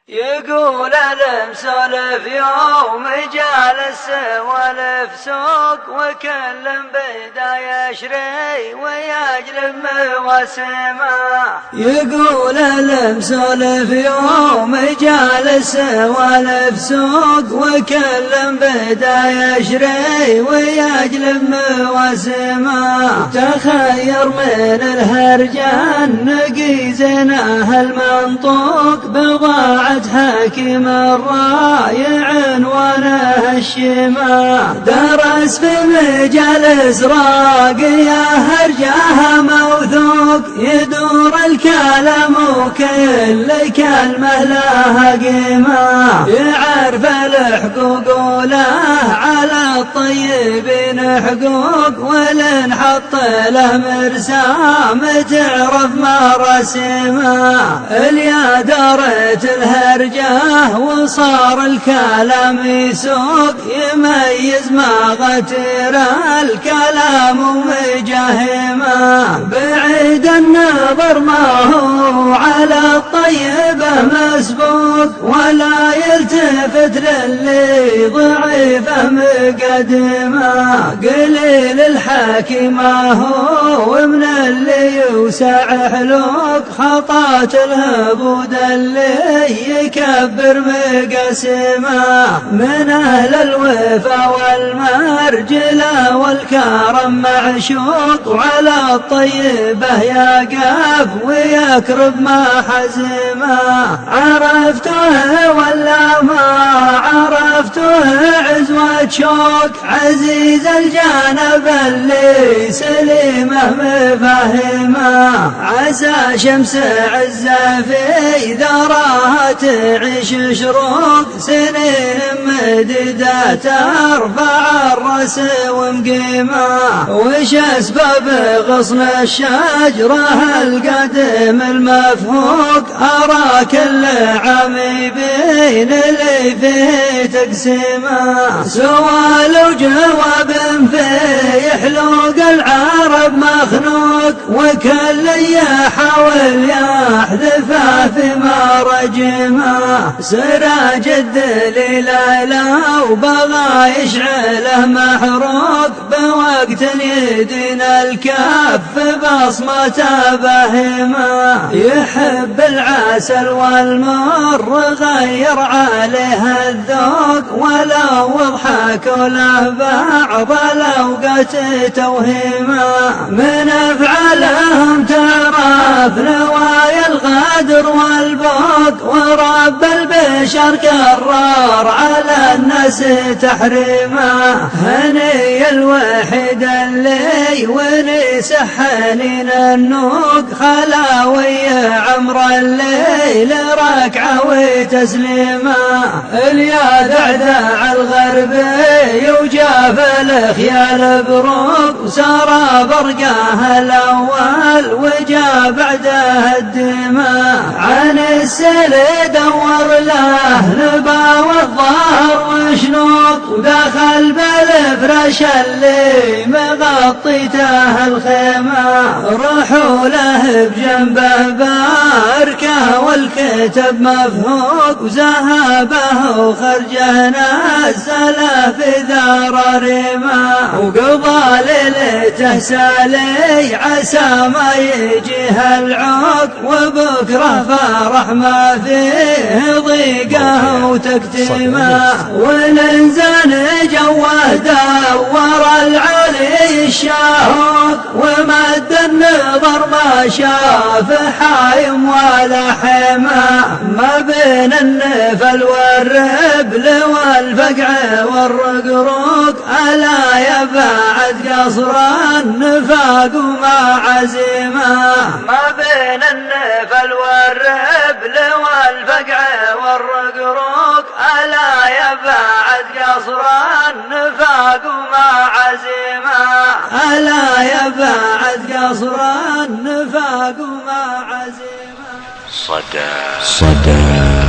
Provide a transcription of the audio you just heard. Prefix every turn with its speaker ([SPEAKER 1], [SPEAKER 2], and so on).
[SPEAKER 1] يقول المسولف يوم جالس سوالف سوق وكل بدا يشري ويجلب مواسمه. يقول المسولف يوم جالس سوالف سوق وكل بدا يشري ويجلب مواسمه. تخير من الهرجان نقي زينه المنطوق بضاعة حكيم الرايع عنوانه الشماء. درس في مجالس راقية هرجاها موثوق يدور الكلام وكل كلمة لها قيمة. يعرف الحقوق وله على الطيبين حقوق ولن حط له مرسام تعرف مراسمه. اليا دارت الهرجة وصار الكلام يسوق يميز ما غتر الكلام ومجاهمه. بعيد النظر ما هو على الطيبة مسبوق ولا يلتفت للي ضعيفه مقدمه. قليل الحكي ما هو من اللي يوسع حلوق خطات الهبود اللي يكبر مقاسمه. من أهل الوفا والمرجلة والكرم معشوق وعلى الطيبة يقف ويكرب ما حزمه. عرفته ولا ما عرفته عزوة شوق عزيز الجانب اللي سليمه مفاهمه. عسى شمس عزه في ذراها تعيش شروق سنين مديدة ترفع الرأس ومقيمه. وش أسباب غصن الشجرة القديم المفهوق أرى كل عام بين اللي فيه تقسيمه. سؤال وجواب في حلوق العرب مخنوق وكل يحاول يحذفه في مرجمه. سراج الدليل لو بغى يشعله محروق بوقت يدين الكف بصمة بهمه. يحب العسل والمر غير عليه الذوق ولو اضحك له بعض الاوقات توهيمه. من افعالهم تعرف نوايا الغدر والبوق ورب البشر قرر على الناس تحريمه. هني الوحيد اللي ونس حنين النوق خلاوي عمر الليل ركعه وتسليمه. اليا دعدع الغربي وجاف الخيال بروق وسار برقاه الاول وجا بعده الدماء. عن السل دور له نبا والظهر وشنوق ودخل بالفرش اللي مغطيته الخيمه. روحوا له بجنبه باركه والكتب مفهوق وذهبه وخرجه نزله في ذار رماه. وقضى ليلته سالي عسى ما يجيه العوق وبكره فرح ما فيه ضيقه وتكتيمه. والانسان جوه دور العلي الشاهوق ومد النظر ما شاف حايم ولا حماه. ما بين النفل والربل والفقع والرقروق ألا يبعد قصر النفاق وما عزيمه. ما بين النفل والربل والفقع والرقروق ألا يبعد قصر النفاق وما عزيمه. ألا يبعد قصر النفاق وما عزيمه.
[SPEAKER 2] صدى